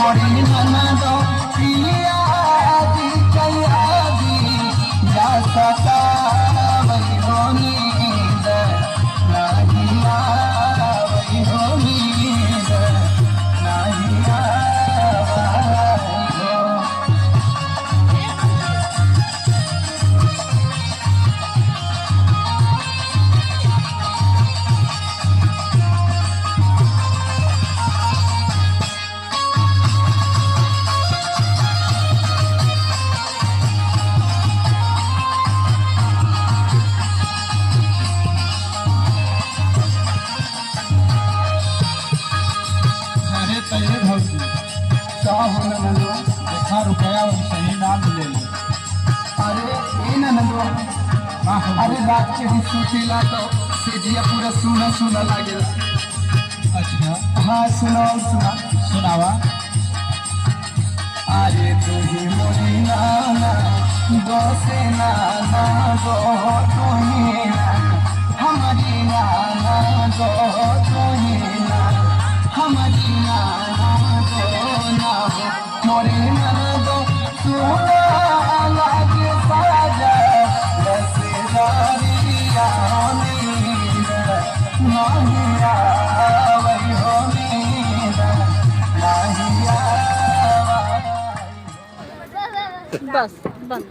मोरी ननद पिया दी कैया दी जा सका वही हो नींद नहीं आवई हो नींद नहीं आवई हो। पहले भौजी चाहो ननदो देखा रुपया और सही नाम ले ले। अरे ए ननदो अरे रात के भी सुतेला तो सेजिया पूरा सुना सुना लागेला। अच्छा हाँ सुनाओ सुना सुनावा। अरे तू ही मोरी नाना गो से नाना गो तू ही नाना हमारी नाना गो तू ही नाना हमारी नाना गो ना हो मोरी नाना गो सुना लागे साजा रसेदारिया नींद नहीं आवई हो नींद नहीं आवई। बस बंद।